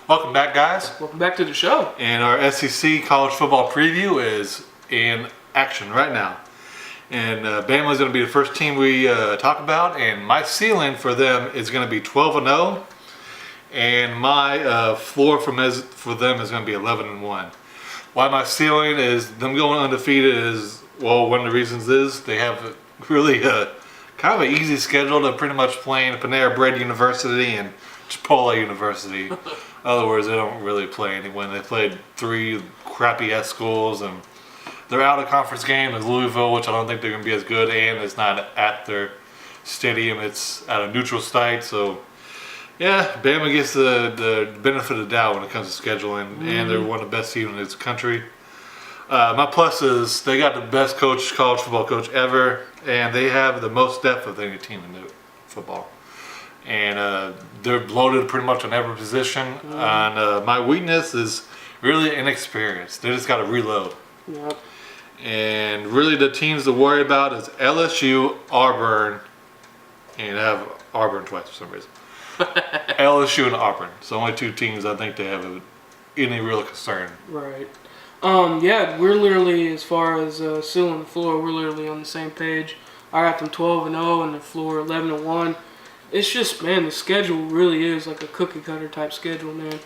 Welcome back, guys. Welcome back to the show. And our SEC college football preview is in action right now. And Bama is going to be the first team we talk about. And my ceiling for them is going to be 12-0. And my floor for them is going to be 11-1. Why my ceiling is them going undefeated is, well, one of the reasons is they have really kind of an easy schedule to pretty much playing Panera Bread University and Chipotle University. In other words, they don't really play anyone. They played 3 crappy-ass schools, and their out-of-conference game is Louisville, which I don't think they're going to be as good, and it's not at their stadium. It's at a neutral site, so yeah, Bama gets the benefit of the doubt when it comes to scheduling, and they're one of the best teams in this country. My plus is they got the best college football coach ever, and they have the most depth of any team in the football. And they're bloated pretty much on every position. And my weakness is really inexperience. They just got to reload. Yep. And really the teams to worry about is LSU, Auburn, and I have Auburn twice for some reason. LSU and Auburn. It's the only 2 teams I think they have any real concern. Right. Yeah, we're literally, as far as ceiling the floor, we're literally on the same page. I got them 12-0 and the floor 11-1. It's just, man, the schedule really is like a cookie cutter type schedule, man.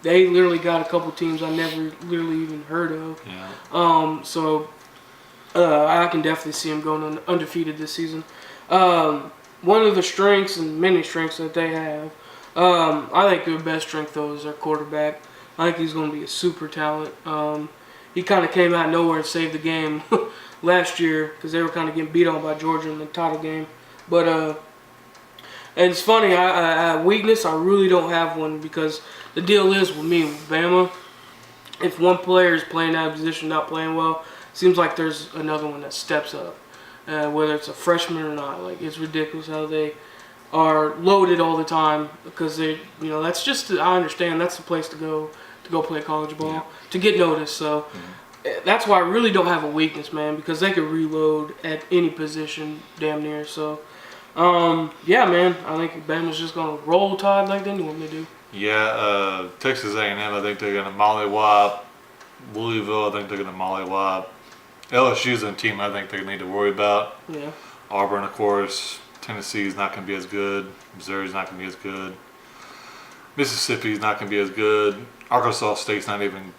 They literally got a couple teams I never literally even heard of. Yeah. So I can definitely see them going undefeated this season. One of the strengths and many strengths that they have, I think their best strength though is their quarterback. I think he's going to be a super talent. He kind of came out of nowhere and saved the game last year because they were kind of getting beat on by Georgia in the title game. But and it's funny, weakness, I really don't have one because the deal is with me, with Bama, if one player is playing out of position, not playing well, it seems like there's another one that steps up. Whether it's a freshman or not, like it's ridiculous how they are loaded all the time because they, that's just, I understand that's the place to go play college ball, to get noticed. So that's why I really don't have a weakness, man, because they can reload at any position damn near. So yeah, man, I think Bama's just gonna roll Tide like they normally do. Yeah, Texas A&M, I think they're gonna mollywop. Louisville, I think they're gonna mollywop. LSU's a team I think they need to worry about. Yeah. Auburn, of course. Tennessee's not going to be as good. Missouri's not going to be as good. Mississippi's not going to be as good. Arkansas State's not even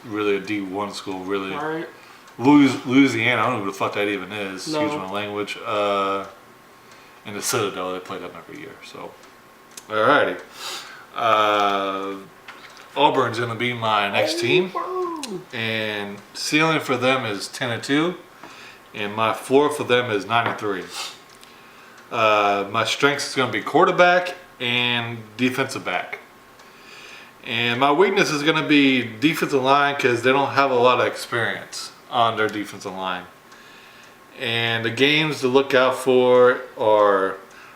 really a D1 school, really. All right. Louisiana, I don't know who the fuck that even is. No. Excuse my language. And the Citadel, they play them every year. So, alrighty. Auburn's going to be my next team. And ceiling for them is 10-2, and my floor for them is 9-3. My strengths is going to be quarterback and defensive back, and my weakness is going to be defensive line because they don't have a lot of experience on their defensive line. And the games to look out for are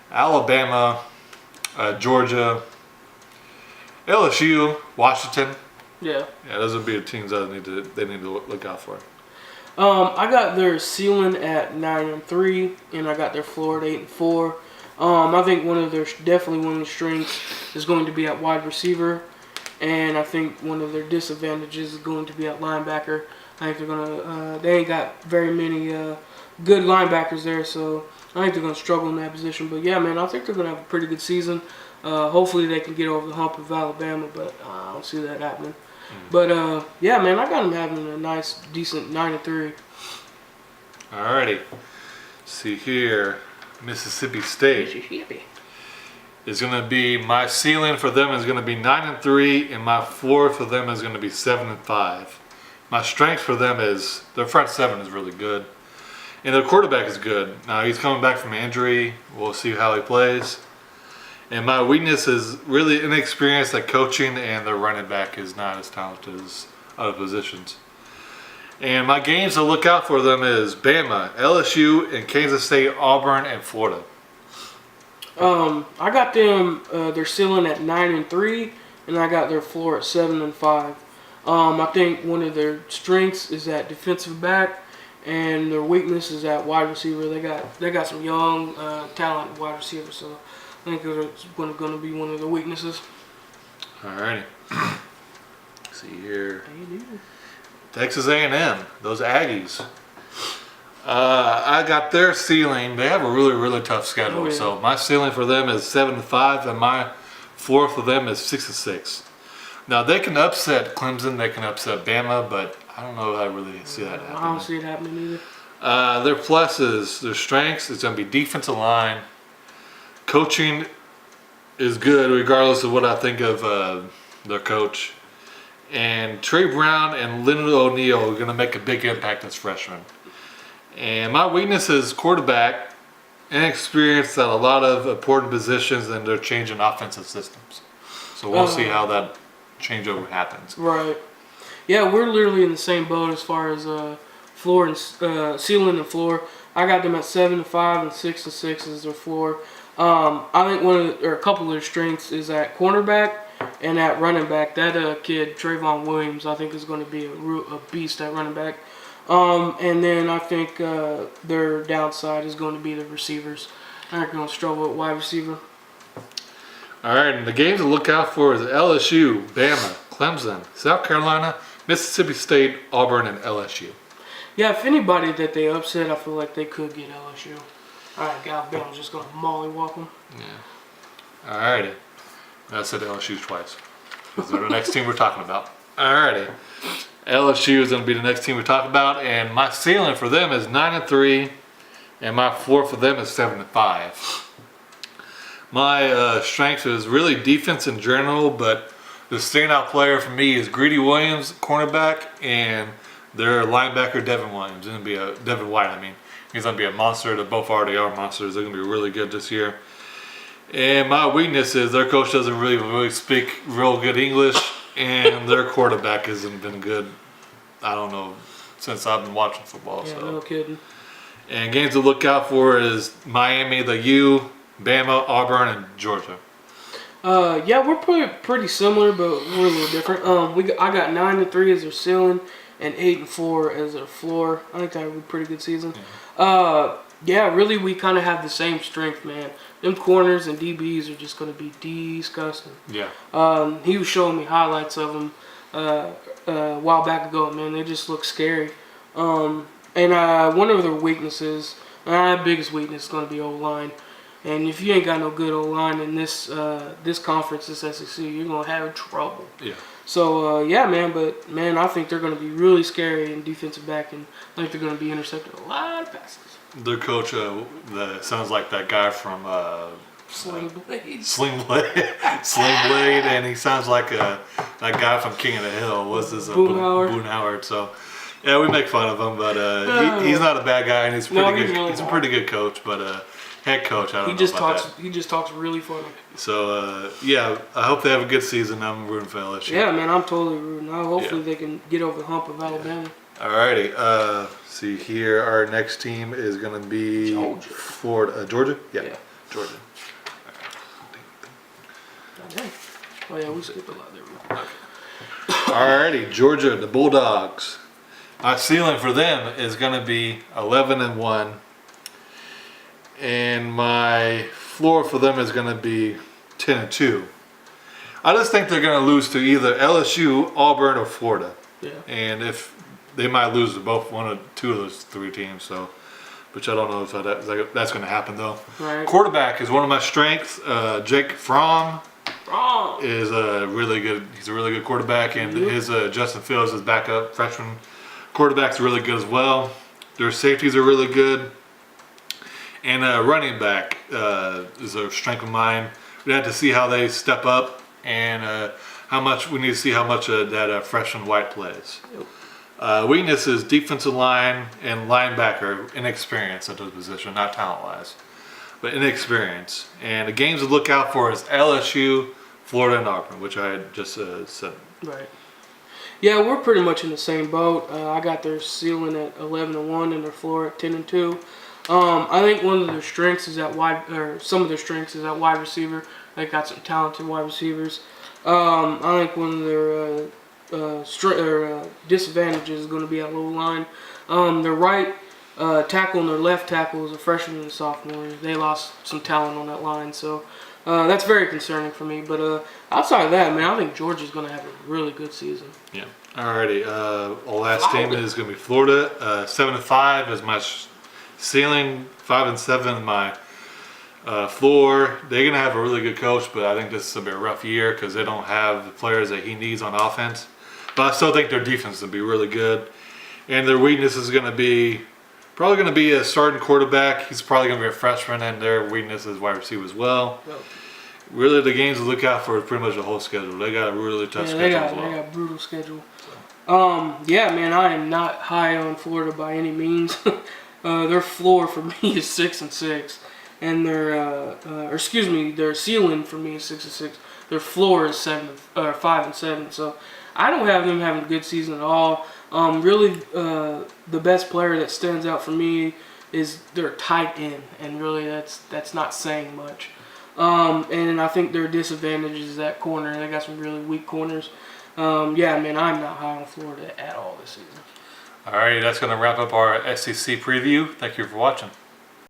Alabama, Georgia, LSU, Washington. Yeah. Yeah, those would be the teams that they need to look out for. I got their ceiling at 9-3, and I got their floor at 8-4. I think definitely one of the strengths is going to be at wide receiver, and I think one of their disadvantages is going to be at linebacker. I think they ain't got very many good linebackers there, so I think they're gonna struggle in that position. But yeah, man, I think they're gonna have a pretty good season. Hopefully they can get over the hump of Alabama, but I don't see that happening. But yeah, man, I got them having a nice, decent 9-3. Alrighty. See here, Mississippi State is going to be, my ceiling for them is going to be 9-3, and my floor for them is going to be 7-5. My strength for them is their front seven is really good, and their quarterback is good. Now he's coming back from injury. We'll see how he plays. And my weakness is really inexperience at coaching, and their running back is not as talented as other positions. And my games to look out for them is Bama, LSU, and Kansas State, Auburn, and Florida. I got them their ceiling at 9-3, and I got their floor at 7-5. I think one of their strengths is at defensive back, and their weakness is at wide receiver. They got some young talent wide receivers, so I think it's going to be one of their weaknesses. Alrighty. See here. Texas A&M, those Aggies. I got their ceiling. They have a really, really tough schedule. Oh, yeah. So my ceiling for them is 7-5, and my floor for them is 6-6. Now they can upset Clemson, they can upset Bama, but I don't know if I really see that happening. I don't see it happening either. Their pluses, their strengths, is going to be defensive line. Coaching is good, regardless of what I think of their coach. And Trey Brown and Leonard O'Neal are going to make a big impact as freshmen. And my weakness is quarterback, inexperience at a lot of important positions, and they're changing offensive systems. So we'll see how that changeover happens. Right. Yeah, we're literally in the same boat as far as floor and ceiling and floor. I got them at 7-5 and 6-6 is their floor. I think a couple of their strengths is at cornerback and at running back. That kid Trayvon Williams, I think, is going to be a beast at running back. And then I think their downside is going to be the receivers. They're going to struggle at wide receiver. All right, and the games to look out for is LSU, Bama, Clemson, South Carolina, Mississippi State, Auburn, and LSU. Yeah, if anybody that they upset, I feel like they could get LSU. All right, Alabama's just going to mollywop them. Yeah. All righty. I said LSU twice because they're the next team we're talking about. All righty. LSU is going to be the next team we talk about, and my ceiling for them is 9-3, and my floor for them is 7-5. My strength is really defense in general, but the standout player for me is Greedy Williams, cornerback, and their linebacker Devin Williams. It's going to be Devin White. I mean, he's going to be a monster. They both already are monsters. They're going to be really good this year. And my weakness is their coach doesn't really speak real good English, and their quarterback hasn't been good. I don't know, since I've been watching football. Yeah, so. no kidding. And games to look out for is Miami, the U, Bama, Auburn, and Georgia. Yeah, we're pretty similar, but we're a little different. I got 9-3 as their ceiling and 8-4 as their floor. I think that would be a pretty good season. Yeah, really, we kind of have the same strength, man. Them corners and DBs are just going to be disgusting. Yeah. He was showing me highlights of them a while back ago, man. They just look scary. And one of their weaknesses, our biggest weakness, is going to be O-line. And if you ain't got no good O-line in this conference, this SEC, you're going to have trouble. Yeah. So, yeah, man. But, man, I think they're going to be really scary in defensive back. And I think they're going to be intercepting a lot of passes. Their coach sounds like that guy from Sling Blade. Sling Blade, and he sounds like that guy from King of the Hill. What's his Boone Howard. So, yeah, we make fun of him, but he's not a bad guy, and he's pretty good. Really he's a pretty good coach, but head coach, I don't know about that. He just talks really funny. So, yeah, I hope they have a good season. I'm rooting for LSU. Yeah, man, I'm totally rooting. Hopefully they can get over the hump of Alabama. Alrighty. See here, our next team is going to be Florida, Georgia. Yeah, Georgia. Oh yeah, we skipped a lot there. Okay. Alrighty, Georgia, the Bulldogs. My ceiling for them is going to be 11-1, and my floor for them is going to be 10-2. I just think they're going to lose to either LSU, Auburn, or Florida. Yeah. And if they might lose to both one or two of those three teams, so, which I don't know if that's going to happen though. Right. Quarterback is one of my strengths. Jake Fromm is a really good. He's a really good quarterback, and his Justin Fields, his backup freshman quarterback's really good as well. Their safeties are really good, and running back is a strength of mine. We have to see how they step up, and we need to see how much that freshman White plays. Yep. Weakness is defensive line and linebacker inexperience at those positions, not talent-wise, but inexperience. And the games to look out for is LSU, Florida, and Auburn, which I had just said. Right. Yeah, we're pretty much in the same boat. I got their ceiling at 11-1 and their floor at 10-2. I think one of their strengths is at some of their strengths is at wide receiver. They got some talented wide receivers. I think one of their disadvantages is going to be at low line. Their right tackle and their left tackle is a freshman and a sophomore. They lost some talent on that line, so That's very concerning for me. But outside of that, man, I think Georgia's going to have a really good season. Yeah. Alrighty. Our last team is going to be Florida. 7-5 is my ceiling. 5-7 is my floor. They're going to have a really good coach, but I think this is going to be a rough year because they don't have the players that he needs on offense. But I still think their defense will be really good. And their weakness is going to be probably going to be a starting quarterback. He's probably going to be a freshman, and their weakness is wide receiver as well. Really, the games to look out for is pretty much the whole schedule. They got a really tough schedule as well. They got a brutal schedule. Yeah, man, I am not high on Florida by any means. Their floor for me is 6-6, and their ceiling for me is 6-6. Their floor is 5-7. So I don't have them having a good season at all. Really, the best player that stands out for me is their tight end, and really that's not saying much. And I think their disadvantage is that corner. They got some really weak corners. Yeah, man, I'm not high on Florida at all this season. All right, that's going to wrap up our SEC preview. Thank you for watching.